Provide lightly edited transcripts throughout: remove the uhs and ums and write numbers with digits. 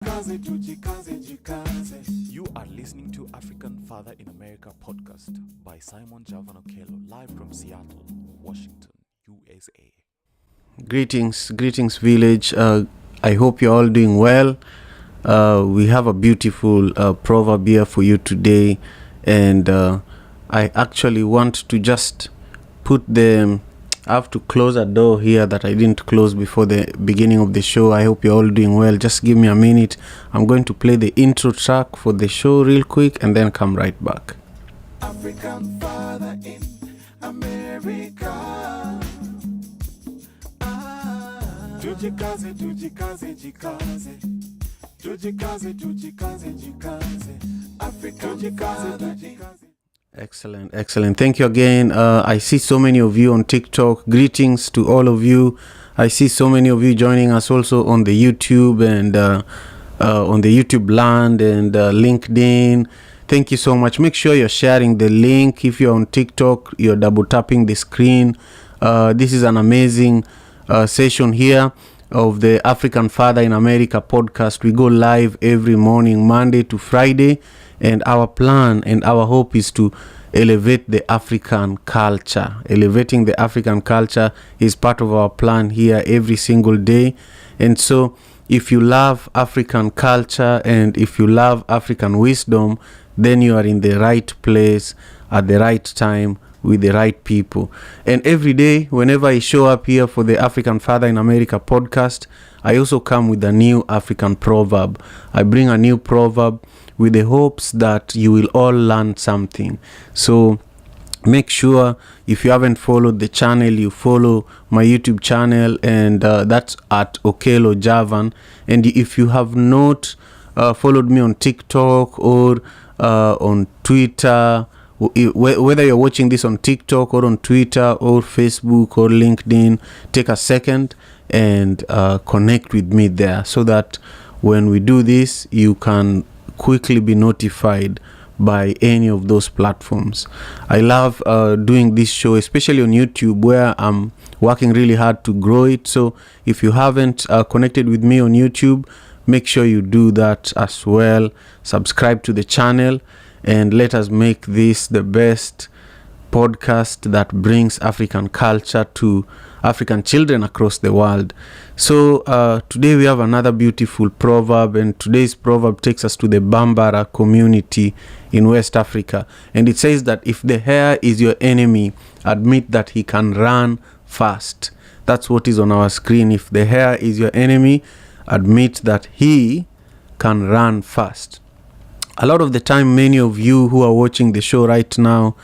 You are listening to African Father in America podcast by Simon Javan Okello, live from Seattle, Washington, USA. Greetings village. I hope you're all doing well. We have a beautiful proverb here for you today, and I actually want to just I have to close a door here that I didn't close before the beginning of the show. I hope you're all doing well. Just give me a minute. I'm going to play the intro track for the show real quick and then come right back. African Father in America. Tujikaze, tujikaze, jikaze. Tujikaze, tujikaze, jikaze. African Father, jikaze. Excellent. Thank you again. I see so many of you on TikTok. Greetings to all of you. I see so many of you joining us also on the YouTube and on the YouTube land and LinkedIn. Thank you so much. Make sure you're sharing the link. If you're on TikTok, you're double tapping the screen. This is an amazing session here of the African Father in America podcast. We go live every morning, Monday to Friday. And our plan and our hope is to elevate the African culture. Elevating the African culture is part of our plan here every single day. And so if you love African culture and if you love African wisdom, then you are in the right place at the right time with the right people. And every day, whenever I show up here for the African Father in America podcast, I also come with a new African proverb. I bring a new proverb with the hopes that you will all learn something. So make sure if you haven't followed the channel, you follow my YouTube channel, and that's at Okello Javan. And if you have not followed me on TikTok or on Twitter, whether you're watching this on TikTok or on Twitter or Facebook or LinkedIn, take a second and connect with me there so that when we do this, you can quickly be notified by any of those platforms. I love doing this show, especially on YouTube, where I'm working really hard to grow it. So if you haven't connected with me on YouTube, make sure you do that as well. Subscribe to the channel and let us make this the best podcast that brings African culture to African children across the world. So today we have another beautiful proverb, and today's proverb takes us to the Bambara community in West Africa. And it says that if the hare is your enemy, admit that he can run fast. That's what is on our screen. If the hare is your enemy, admit that he can run fast. A lot of the time, many of you who are watching the show right now,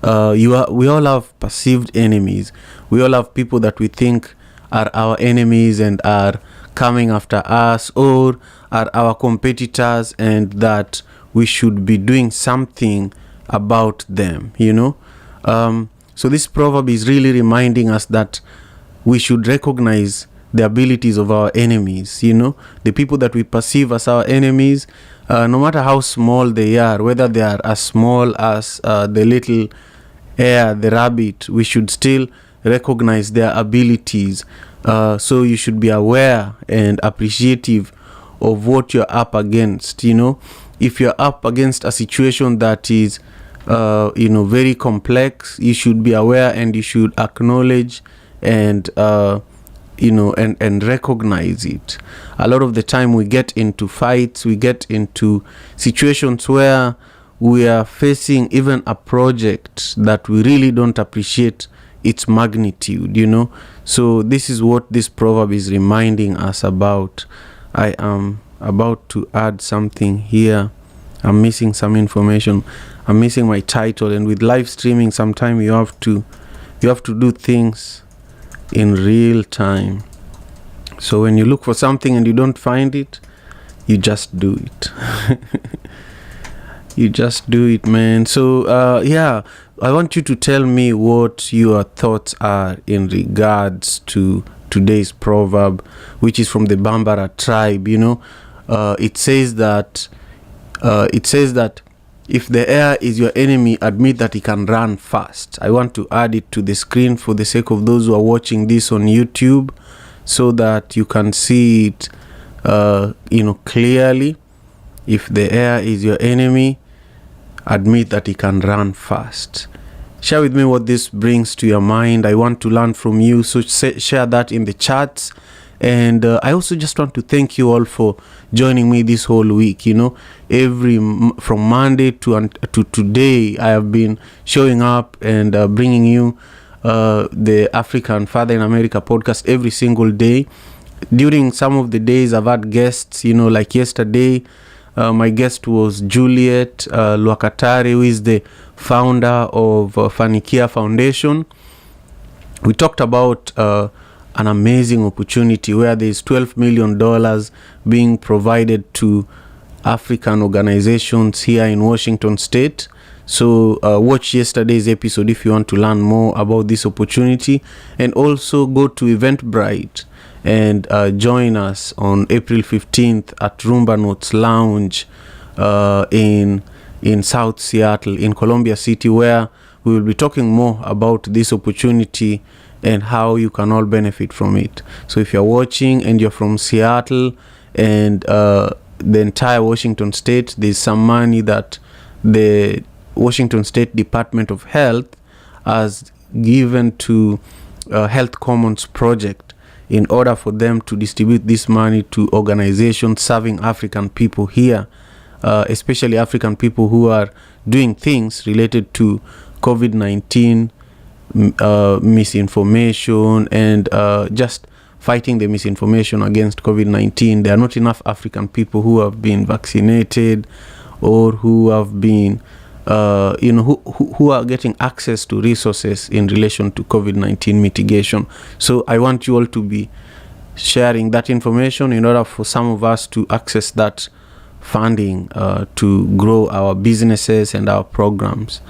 we all have perceived enemies. We all have people that we think are our enemies and are coming after us, or are our competitors, and that we should be doing something about them, So this proverb is really reminding us that we should recognize the abilities of our enemies, the people that we perceive as our enemies, no matter how small they are, whether they are as small as the little hare, the rabbit, we should still recognize their abilities. So you should be aware and appreciative of what you're up against. If you're up against a situation that is very complex, you should be aware and you should acknowledge and and recognize it. A lot of the time we get into fights, we get into situations where we are facing even a project that we really don't appreciate its magnitude, So this is what this proverb is reminding us about. I am about to add something here. I'm missing some information. I'm missing my title, and with live streaming, sometimes you have to do things in real time. So when you look for something and you don't find it, you just do it. You just do it, man. So I want you to tell me what your thoughts are in regards to today's proverb, which is from the Bambara tribe. It says that if the hare is your enemy, admit that he can run fast. I want to add it to the screen for the sake of those who are watching this on YouTube, so that you can see it clearly. If the hare is your enemy, admit that he can run fast. Share with me what this brings to your mind. I want to learn from you, so share that in the chats. And I also just want to thank you all for joining me this whole week. From Monday to today, I have been showing up and bringing you the African Father in America podcast every single day. During some of the days, I've had guests, like yesterday, my guest was Juliet Lwakatare, who is the founder of Fanikia Foundation. We talked about an amazing opportunity where there is $12 million being provided to African organizations here in Washington State. So watch yesterday's episode if you want to learn more about this opportunity, and also go to Eventbrite and join us on April 15th at Rumba Notes Lounge in South Seattle, in Columbia City, where we will be talking more about this opportunity and how you can all benefit from it. So if you're watching and you're from Seattle and the entire Washington State, there's some money that the Washington State Department of Health has given to Health Commons Project in order for them to distribute this money to organizations serving African people here, especially African people who are doing things related to COVID-19 misinformation and just fighting the misinformation against COVID-19. There are not enough African people who have been vaccinated or who have been who are getting access to resources in relation to COVID-19 mitigation. So I want you all to be sharing that information in order for some of us to access that funding to grow our businesses and our programs.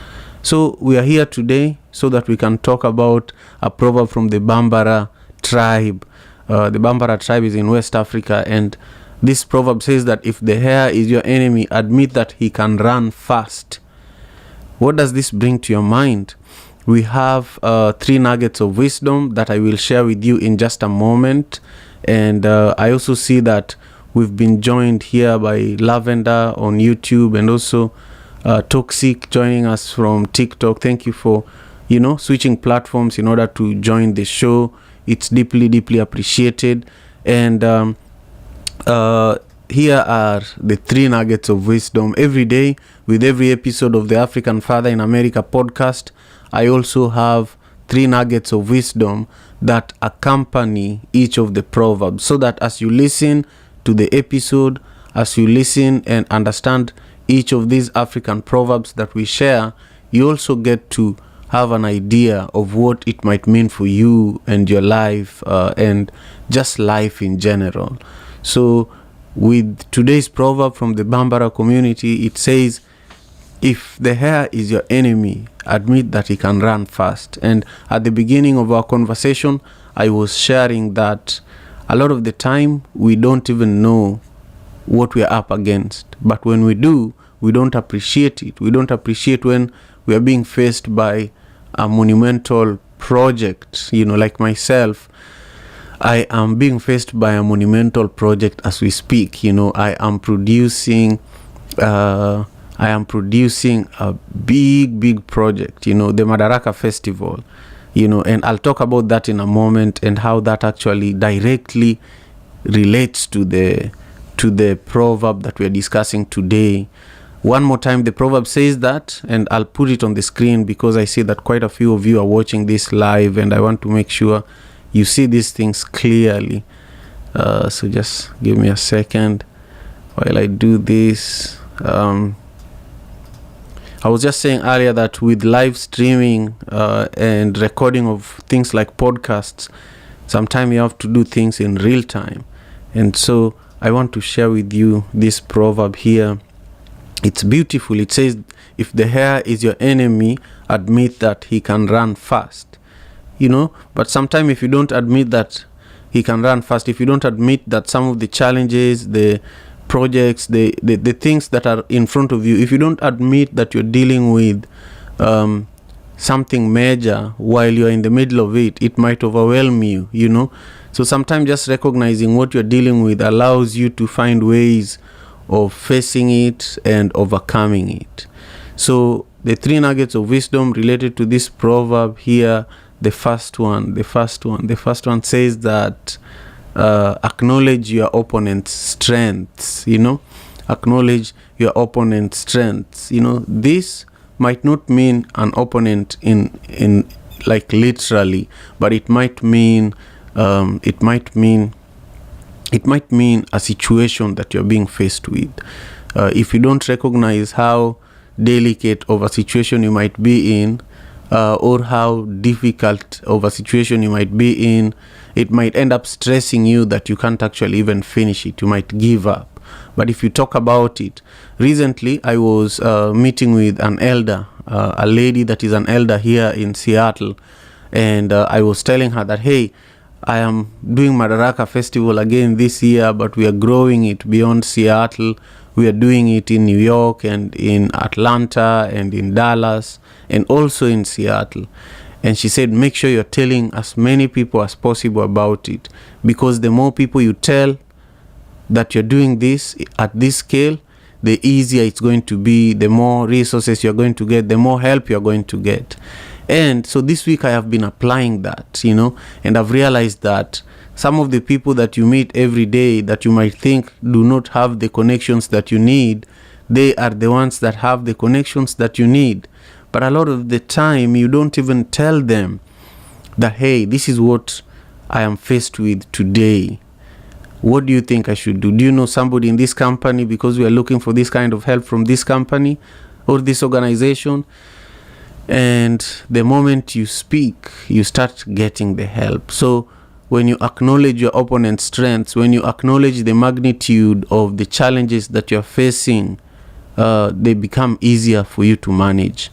So we are here today so that we can talk about a proverb from the Bambara tribe. The Bambara tribe is in West Africa, and this proverb says that if the hare is your enemy, admit that he can run fast. What does this bring to your mind? We have 3 nuggets of wisdom that I will share with you in just a moment. And I also see that we've been joined here by Lavender on YouTube, and also Toxic joining us from TikTok. Thank you for, switching platforms in order to join the show. It's deeply, deeply appreciated. And here are the 3 nuggets of wisdom. Every day, with every episode of the African Father in America podcast, I also have 3 nuggets of wisdom that accompany each of the proverbs, so that as you listen to the episode, as you listen and understand each of these African proverbs that we share, you also get to have an idea of what it might mean for you and your life and just life in general. So with today's proverb from the Bambara community, it says, if the hare is your enemy, admit that he can run fast. And at the beginning of our conversation, I was sharing that a lot of the time we don't even know what we are up against. But when we do, we don't appreciate it. We don't appreciate when we are being faced by a monumental project. Like myself, I am being faced by a monumental project as we speak. I am producing a big project, the Madaraka Festival, and I'll talk about that in a moment, and how that actually directly relates to the proverb that we are discussing today. One more time, the proverb says that, and I'll put it on the screen because I see that quite a few of you are watching this live, and I want to make sure you see these things clearly. So just give me a second while I do this. I was just saying earlier that with live streaming and recording of things like podcasts, sometimes you have to do things in real time. And so I want to share with you this proverb here. It's beautiful. It says, if the hare is your enemy, admit that he can run fast. But sometimes if you don't admit that he can run fast, if you don't admit that some of the challenges, the projects, the things that are in front of you, if you don't admit that you're dealing with something major while you're in the middle of it, it might overwhelm you, you know. So sometimes just recognizing what you're dealing with allows you to find ways of facing it and overcoming it. So the 3 nuggets of wisdom related to this proverb here, the first one says that acknowledge your opponent's strengths, you know. Acknowledge your opponent's strengths. You know, this might not mean an opponent in like literally, but it might mean a situation that you're being faced with. If you don't recognize how delicate of a situation you might be in, or how difficult of a situation you might be in, it might end up stressing you that you can't actually even finish it. You might give up. But if you talk about it, recently I was meeting with an elder, a lady that is an elder here in Seattle, and I was telling her that, hey, I am doing Madaraka Festival again this year, but we are growing it beyond Seattle. We are doing it in New York and in Atlanta and in Dallas and also in Seattle. And she said, make sure you're telling as many people as possible about it, because the more people you tell that you're doing this at this scale, the easier it's going to be, the more resources you're going to get, the more help you're going to get. And so this week I have been applying that, you know, and I've realized that some of the people that you meet every day that you might think do not have the connections that you need, they are the ones that have the connections that you need. But a lot of the time you don't even tell them that, hey, this is what I am faced with today. What do you think I should do? Do you know somebody in this company, because we are looking for this kind of help from this company or this organization? And the moment you speak, you start getting the help. So when you acknowledge your opponent's strengths, when you acknowledge the magnitude of the challenges that you're facing, they become easier for you to manage.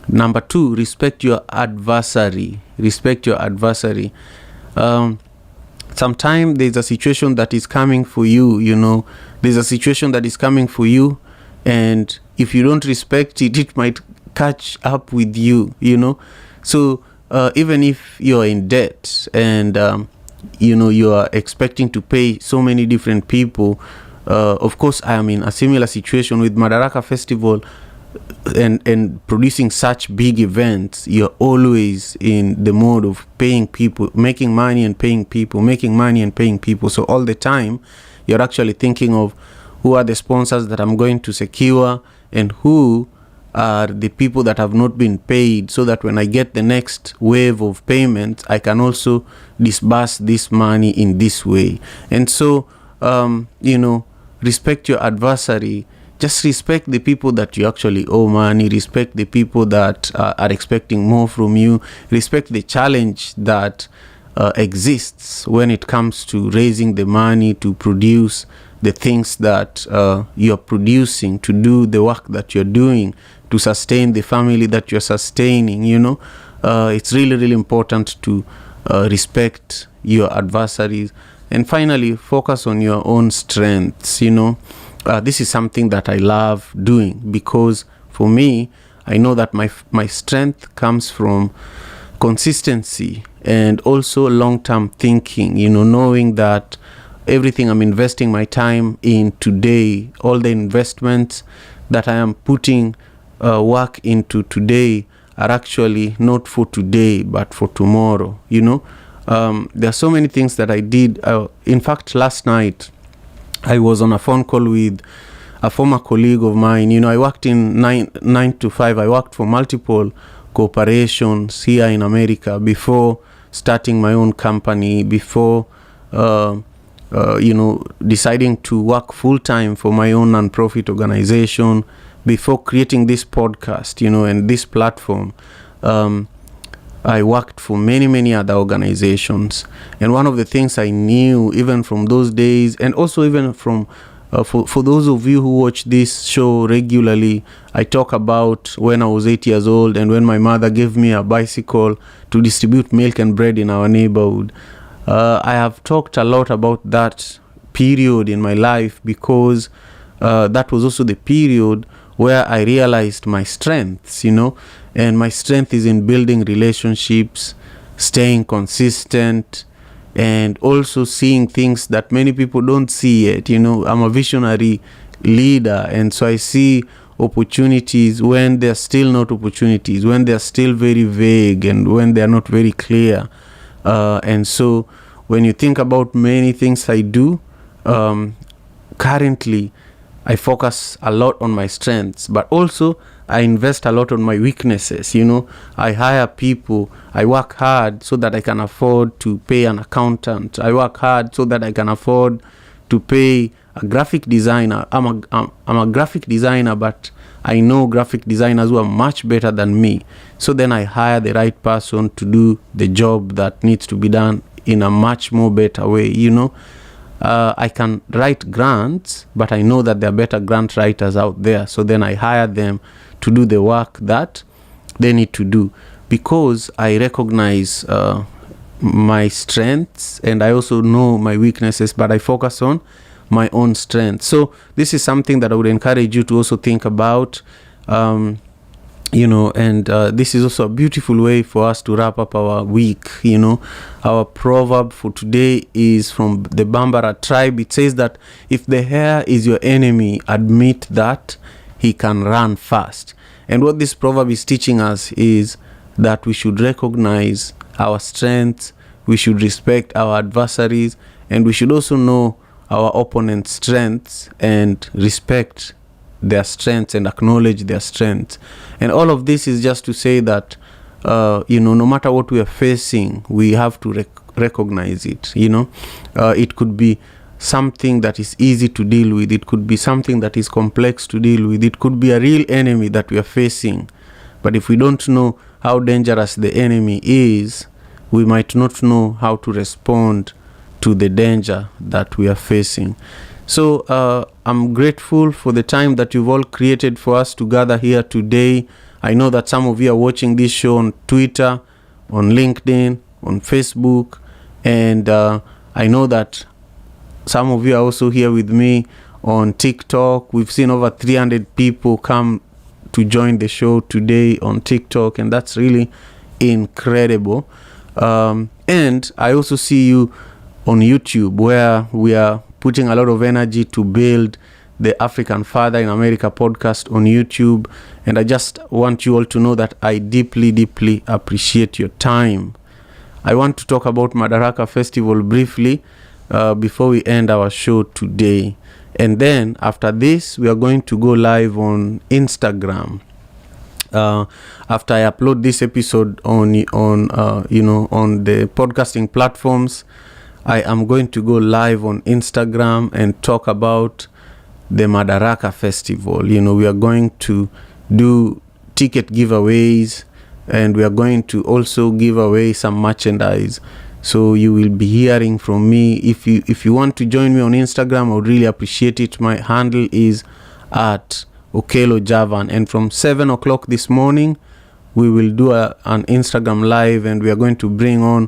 Number 2, respect your adversary. Respect your adversary. Sometimes there's a situation that is coming for you, you know. There's a situation that is coming for you, and if you don't respect it, it might catch up with you, you know. So even if you're in debt and you know, you are expecting to pay so many different people, of course I am in a similar situation with Madaraka Festival and producing such big events. You're always in the mode of paying people, making money and paying people, making money and paying people. So all the time you're actually thinking of who are the sponsors that I'm going to secure and who are the people that have not been paid, so that when I get the next wave of payments, I can also disburse this money in this way. And so, you know, respect your adversary. Just respect the people that you actually owe money. Respect the people that are expecting more from you. Respect the challenge that exists when it comes to raising the money to produce the things that you're producing, to do the work that you're doing, to sustain the family that you're sustaining, you know. It's really, really important to respect your adversaries. And finally, focus on your own strengths, you know. This is something that I love doing, because for me, I know that my strength comes from consistency and also long-term thinking, you know, knowing that everything I'm investing my time in today, all the investments that I am putting work into today are actually not for today, but for tomorrow, you know. There are so many things that I did. In fact, last night, I was on a phone call with a former colleague of mine. You know, I worked in 9 to 5. I worked for multiple corporations here in America before starting my own company, before, you know, deciding to work full-time for my own non-profit organization, before creating this podcast, you know, and this platform. I worked for many, many other organizations. And one of the things I knew, even from those days, and also even from, for those of you who watch this show regularly, I talk about when I was 8 years old and when my mother gave me a bicycle to distribute milk and bread in our neighborhood. I have talked a lot about that period in my life, because that was also the period where I realized my strengths, and my strength is in building relationships, staying consistent, and also seeing things that many people don't see yet. I'm a visionary leader, and so I see opportunities when they're still not opportunities, when they're still very vague, and when they're not very clear. And so when you think about many things I do, currently I focus a lot on my strengths, but also I invest a lot on my weaknesses. I hire people. I work hard so that I can afford to pay an accountant. I work hard so that I can afford to pay a graphic designer. I'm a graphic designer, but I know graphic designers who are much better than me. So then I hire the right person to do the job that needs to be done in a much more better way. I can write grants, but I know that there are better grant writers out there. So then I hire them to do the work that they need to do, because I recognize my strengths, and I also know my weaknesses, but I focus on my own strengths. So this is something that I would encourage you to also think about, and this is also a beautiful way for us to wrap up our week. Our proverb for today is from the Bambara tribe. It says that if the hare is your enemy, admit that he can run fast. And what this proverb is teaching us is that we should recognize our strengths, we should respect our adversaries, and we should also know our opponent's strengths and respect their strengths and acknowledge their strengths. And all of this is just to say that, no matter what we are facing, we have to recognize it. It could be something that is easy to deal with. It could be something that is complex to deal with. It could be a real enemy that we are facing. But if we don't know how dangerous the enemy is, we might not know how to respond to the danger that we are facing. So I'm grateful for the time that you've all created for us to gather here today. I know that some of you are watching this show on Twitter, on LinkedIn, on Facebook, and I know that some of you are also here with me on TikTok. We've seen over 300 people come to join the show today on TikTok, and that's really incredible. And I also see you on YouTube, where we are putting a lot of energy to build the African Father in America podcast on YouTube. And I just want you all to know that I deeply, deeply appreciate your time. I want to talk about Madaraka Festival briefly before we end our show today. And then after this, we are going to go live on Instagram. After I upload this episode on the podcasting platforms, I am going to go live on Instagram and talk about the Madaraka Festival. We are going to do ticket giveaways, and we are going to also give away some merchandise. So you will be hearing from me. If you want to join me on Instagram, I would really appreciate it. My handle is at Okelo Javan, and from 7 o'clock this morning, we will do an Instagram live, and we are going to bring on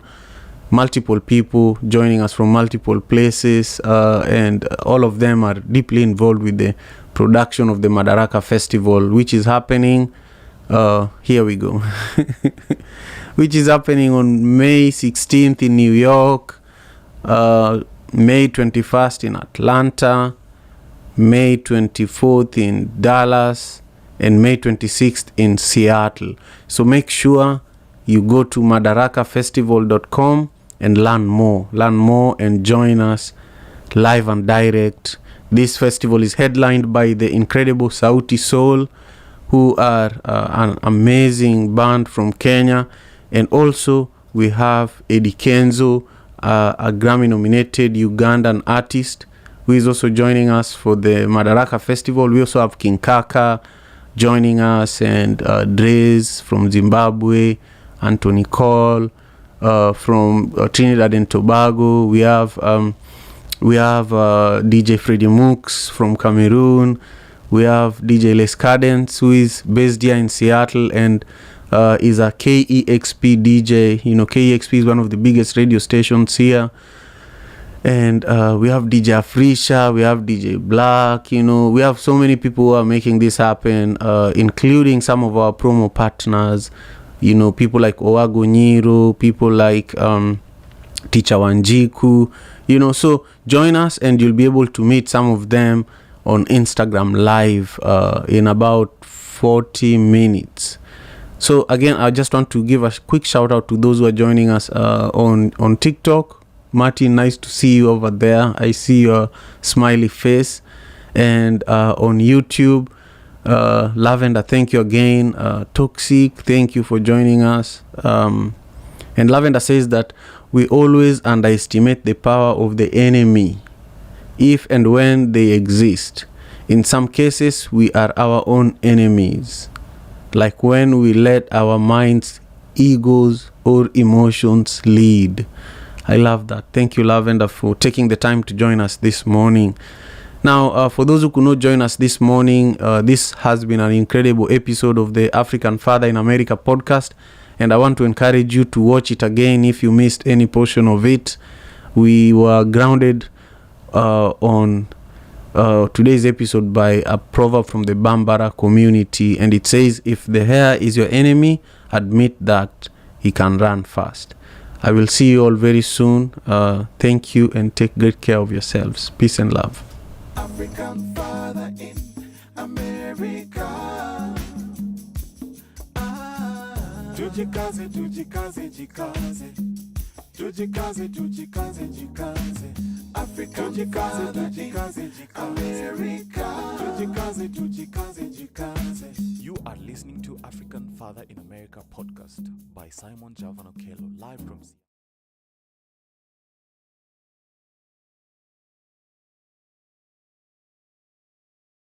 multiple people joining us from multiple places, and all of them are deeply involved with the production of the Madaraka Festival, which is happening, here we go, which is happening on May 16th in New York, May 21st in Atlanta, May 24th in Dallas, and May 26th in Seattle. So make sure you go to madarakafestival.com and learn more and join us live and direct. This festival is headlined by the incredible Sauti Soul, who are an amazing band from Kenya. And also we have Eddie Kenzo, a Grammy-nominated Ugandan artist, who is also joining us for the Madaraka Festival. We also have King Kaka joining us, and Drez from Zimbabwe, Anthony Cole from Trinidad and Tobago. We have DJ Freddie Mooks from Cameroon. We have DJ Les Cadence, who is based here in Seattle and is a KEXP DJ. KEXP is one of the biggest radio stations here. And we have DJ Afrisha, we have DJ Black, we have so many people who are making this happen, including some of our promo partners, people like Owago Nyiro, people like Teacher Wanjiku, so join us and you'll be able to meet some of them on Instagram live in about 40 minutes. So again, I just want to give a quick shout out to those who are joining us on TikTok. Martin, nice to see you over there. I see your smiley face. And on YouTube, Lavender, thank you again. Toxic, thank you for joining us. And Lavender says that we always underestimate the power of the enemy if and when they exist. In some cases, we are our own enemies, like when we let our minds, egos, or emotions lead. I love that. Thank you, Lavender, for taking the time to join us this morning. Now, for those who could not join us this morning, this has been an incredible episode of the African Father in America podcast, and I want to encourage you to watch it again if you missed any portion of it. We were grounded on today's episode by a proverb from the Bambara community, and it says, if the hare is your enemy, admit that he can run fast. I will see you all very soon. Thank you and take great care of yourselves. Peace and love. African Father in America. Tujikaze, tujikaze, jikaze. Tujikaze, tujikaze, jikaze. African Father in America. Tujikaze, tujikaze, jikaze. You are listening to African Father in America podcast by Simon Javan Okello, live from